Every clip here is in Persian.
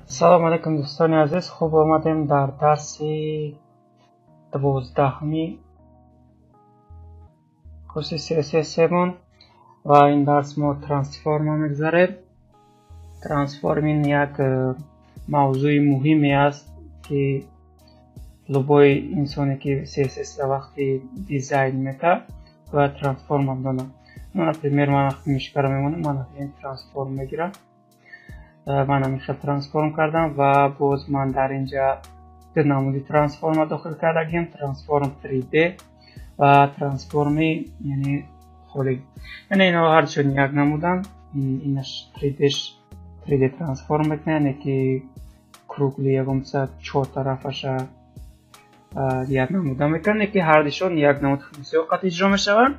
салом алейкум дӯстони азиз, хуб омадем дар дарси 12-ми курси CSS-мон ва ин дарс мо трансформа мегзарем. Трансформин як мавзӯи муҳиме аст ки лубои инсоне ки CSS-ро вақти дизайн мекард бояд трансформа донад. Например, ман вақти мишкара мемонам, ман ин трансформ мегирам. من همیشه ترانسفورم کردم و باز من در اینجا دو نمودی ترانسفورم داخل کردم، ترانسفورم 3D و ترانسفورمی یعنی خالی. یعنی اینا هر چون یک نمودن اینش 3D ترانسفورم میکنه که کروگلی یکم سه چهار طرفش یک نمودن میکنه که هر دیشون یک نمود فونکسیون قط اجرا میشوند.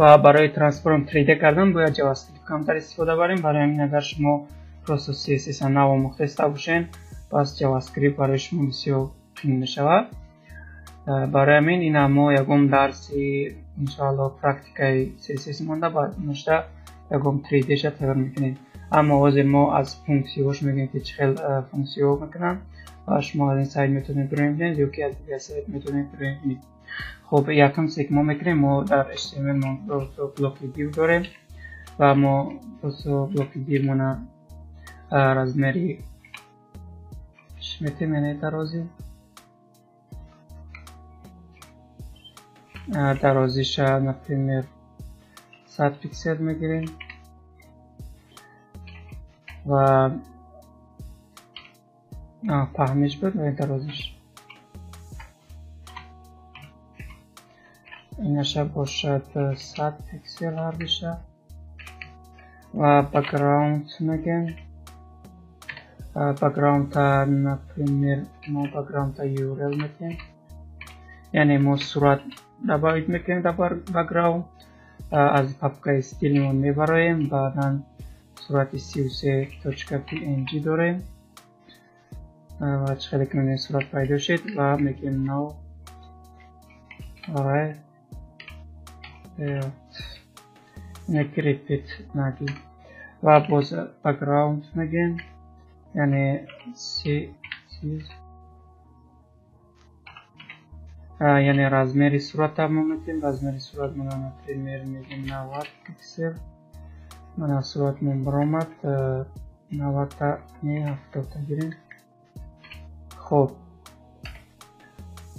و برای ترانسفورم 3D کردن باید جاوا اسکریپت کمتر استفاده بریم. برای همین اگر شما پروسس CSS نو مختص باشین پس جاوا اسکریپت برای شما بسیار قیمت میشود. برای همین این ما یکم درسی انشاءالله پرکتیکای CSS مونده بعد نشته یکم 3D شد تغییر میکنیم. اما واضح ما از فونکسیونش میگیم که چه فونکسیون میکنن و شما از این سایت میتونید بریم ببینید یا که از دیگه سایت میتونید بریم ببینید. خب یکم سیک ما میکنیم. ما در HTML ما بلاک دیو داریم و ما بلاک دیو مونه رزمری شمیتیم یعنی درازیش نپریمیر 100 پیکسل میگیریم و پهمیش بود و درازیش اینش باشد 100 پیکسل هر بشه و بک‌گراوند میگیم. بک‌گراوند تا نپریمیر ما بک‌گراوند تا URL میگیم، یعنی ما صورت باید میکنیم در بک‌گراوند از پاپکای استیلمون میبرایم. بعدا صورت 33.png داریم و چخیلی کنیم صورت پیدا شد و میگیم نو آره نکی ریپیت نگیم و باز بک‌گراوند میگیم، یعنی یعنی رزمری صورت هم میگیم. رزمری صورت من نپریمیر میگیم 90 پیکسل. من صورت من برامد 90 تا 70 تا گیریم. خب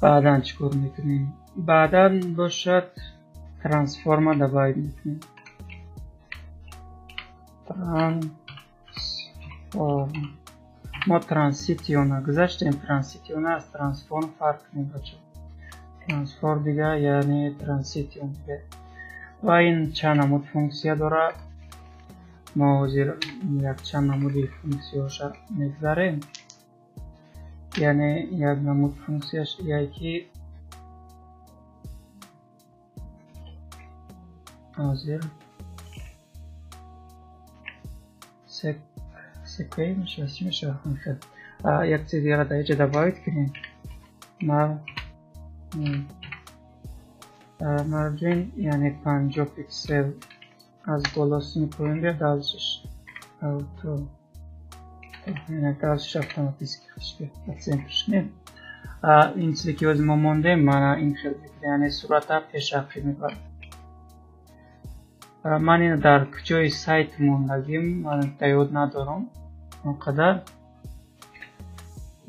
بعدا چکور میکنیم؟ بعدا باشد ترانسفورما دباید میکنیم. ما ترانسیتیون گذاشتیم. ترانسیتیون از ترانسفورم فرق نمیکنه. ترانسفورم دیگه یعنی ترانسیتیون دیگه. و این چند نمود فونکسیا داره. ما زیر یک چند نمودی فونکسیاش میگذاریم، یعنی یک نمود فونکسیاش یکی زیر سکوی میشه چی میشه یک چیز دیگه را در اینجا باید کنیم. مارجین یعنی 50 پیکسل از بالا میکنیم بیا دلشش اوتو یعنی دلشش اتوماتیک کنیم. این چیزی که از ما مونده من این خیلی یعنی صورت پیش اخی میکنم. من این در کجای سایت موندگیم من دیود ندارم اونقدر.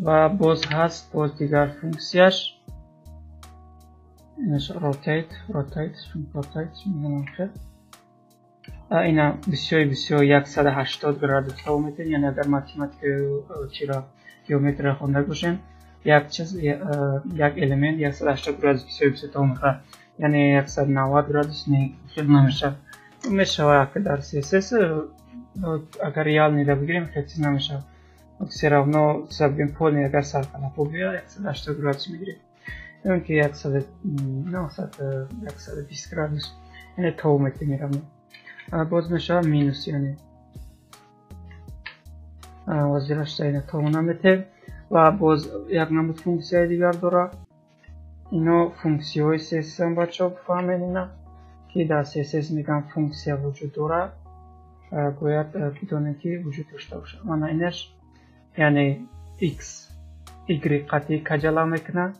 و باز هست باز دیگر فونکسیاش اینش روتیت میگم خیلی اینا بسیار 180 گرادوس ها میتونید. یعنی اگر ماتماتیک چرا گیومتری خونده باشین یک چیز یک الیمنت 180 گرادوس بسیار تا میخواد، یعنی 190 گرادوس خیلی نمیشه. میشه که در CSS اگر ریال نیده بگیریم خیلی چیز نمیشه. اکسی равно سبگیم پول نی اگر سر کنه پول بیا 180 گرادوس میگیریم. اون که 120 گرادوس یعنی تو میتونیم. باز میشه مینوس یعنی وزیرش تا این تو نمیته. و باز یک نمود فونکسیای دیگر داره اینو فунکسیای CSS هم بچه ها بفهمین اینا که در CSS میگن فунکسیا وجود داره باید بدونه که وجود داشته باشه. من اینش یعنی x y قطعی کجلا میکنه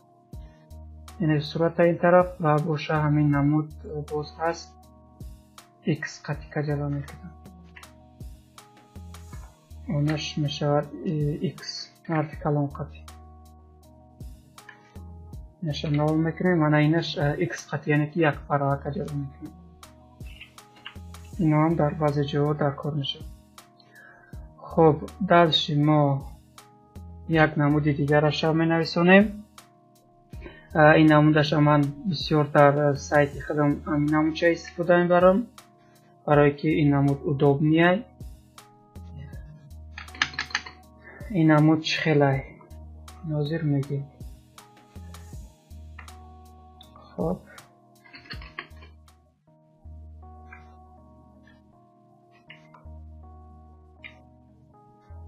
یعنی صورت این طرف و باشه همین نمود باز هست x قطعی کجلا میکنه اونش میشود x حرف کلام قطعی اینش نول میکنه من اینش x قطعی یعنی که یک فرا کجلا میکنه اینا هم در بعضی جاها در کار میشه. خب دلش ما یک نمود دیگرش هم نویسونیم. این نمودش من بسیار در سایت خودم این نمودش استفاده میبرم برای که این نمود ادوب میای. این نمود خیلی ناظر میگه. خب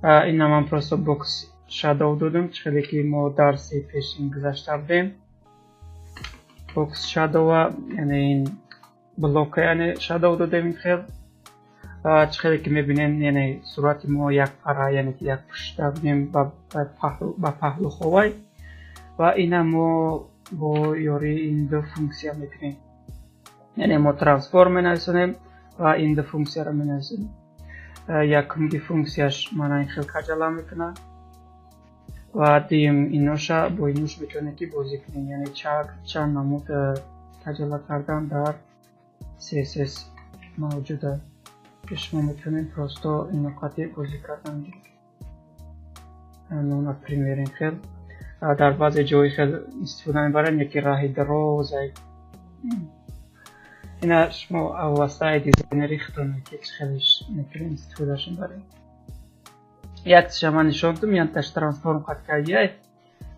این من پروستا بوکس شادو دادم خیلی که ما درسی پیشین گذاشته بودیم. بوکس شادو یعنی این بلوک یعنی شادو دادیم این خیلی که میبینیم یعنی صورت ما یک پره یعنی که یک پشت بودیم با پهلو خواه و این ما با یاری این دو فунکسیا میکنیم یعنی ما ترانسفورم نویسونیم و این دو فунکسیا رو نویسونیم. یکم فунکسیاش من این خیلی کجلا میکنه و دیم اینوش با اینوش میتونه که بازی کنیم یعنی چند نمود کجلا کردن در CSS موجوده که شما میتونیم پروستا این نقاطی بازی کردن دیم نون پریمیرین خیلی در بعضی جایی خیلی استفاده میبرن یکی راهی درازه اینا شما واسطه دیزاینری خودتون که خیلیش میتونید استفادهشون برید. یک شما نشون دادم یعنی تاش ترانسفورم قطع کردید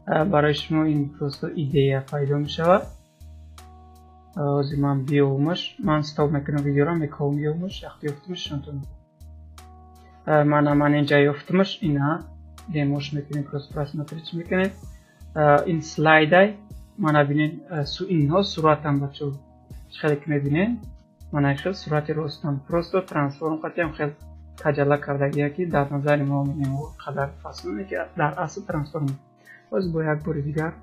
برای شما این پروستا ایده پیدا میشود. از من بیومش من استاپ میکنم ویدیو را میکنم بیومش وقتی افتمش شونتون من اینجا افتمش اینا دیموش میکنیم پروستا پرس ماتریچ میکنیم این سلاید های من ببینید اینها صورت هم بچه خیلی که میبینین من خیلی صورتی رو استم پروستا ترانسفورم قطعی هم خیلی کجلا کرده یکی در نظر ما میبینیم قدر فصل که در اصل ترانسفورم باز با یک بار دیگر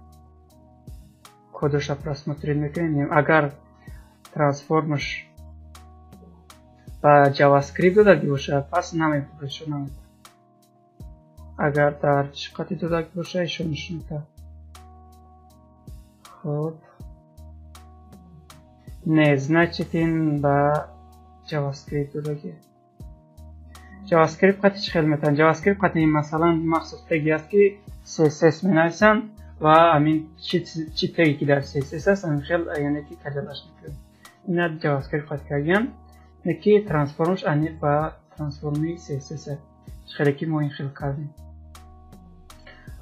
کدش پرس ماتریچ میکنیم. اگر ترانسفورمش با جاوا اسکریپت داده باشه پس نمیپوشه اگر در چقدر داده باشه ایشونش میکنه. خب نه значит این با جاوا اسکریپت داده جاوا اسکریپت قطعی خیلی میتونن جاوا اسکریپت قطعی مثلا مخصوص تگی است که CSS مینویسن و همین چی تگی که در CSS است همین خیلی یعنی که کجلاش میکنه اینا جاوا اسکریپت قطعی کردیم یکی ترانسفورمش انیق با ترانسفورمی CSS خیلی که ما این خیلی کردیم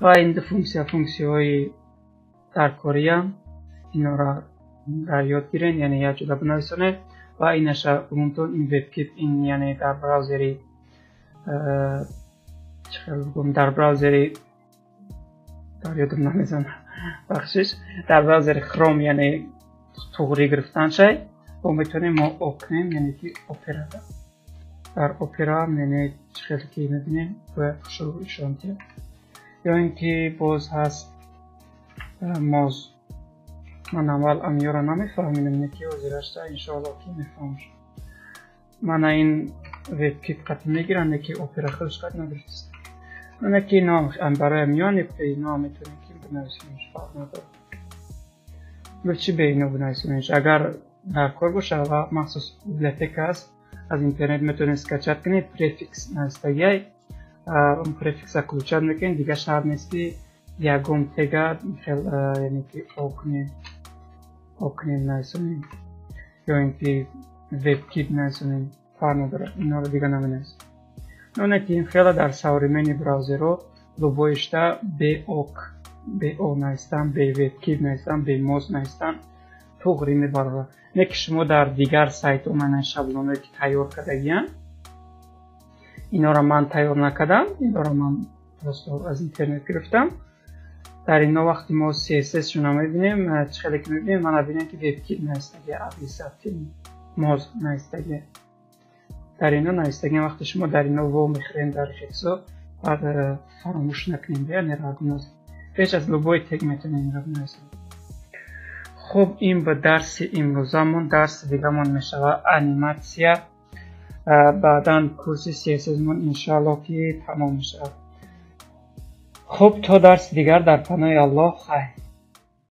و این دو فунکسیای در کاریم اینا را در یاد گیرین یعنی یا جدا بنویسونید و اینش بگمتون این وبکیت این یعنی در براوزری در براوزری در یادم نمیزنم بخشش در براوزر خروم یعنی توغری گرفتن شد و میتونیم ما اوکنیم یعنی که اپرا در اپرا یعنی خیلی که میبینیم و شروع شانتیه یا اینکه باز هست موز من اول امیو را نمیفهمیدم نکی وزیرش تا انشاءالله که میفهمش من این وبکیت قطع میگیرم نکی اپرا خودش قطع نگرفت نکی نام برای امیو نپی نام میتونیم که بنویسیمش فرق نداره بچی به اینو بنویسیمش اگر در کار باشه و مخصوص بیبلیوتک هست از اینترنت میتونید اسکچت کنید پریفیکس نستگی اون پریفیکس ها کلوچت میکنید دیگه شرط نیست که یکم تگه یعنی که اوکنیم نایسونیم یا اینکه وبکیت نایسونیم فرق نداره اینا رو دیگه نمینیست نونه که این خیلی در سوریمنی براوزر رو لوبویشته به او نایستن به وبکیت نایستن به موز نایستن توغری میباره نه که شما در دیگر سایت ها من شبلونه که تیار کردگیم اینا را من تیار نکردم اینا را من از اینترنت گرفتم در اینا وقتی ما CSS شو میبینیم چه که میبینیم من ببینم که وبکیت نایستگی ابلیساتی موز نایستگی در اینا نایستگی وقتی شما در اینا و میخرین در فیکسو بعد فراموش نکنیم بیان راگنوز بیش از لوبوی تگ میتونیم راگنوز. خب این به درس امروزمون درس دیگه‌مون میشه انیماسیا. بعداً کورس CSS مون انشالله که تمام میشه. خب تا درس دیگر در پناه الله خیر.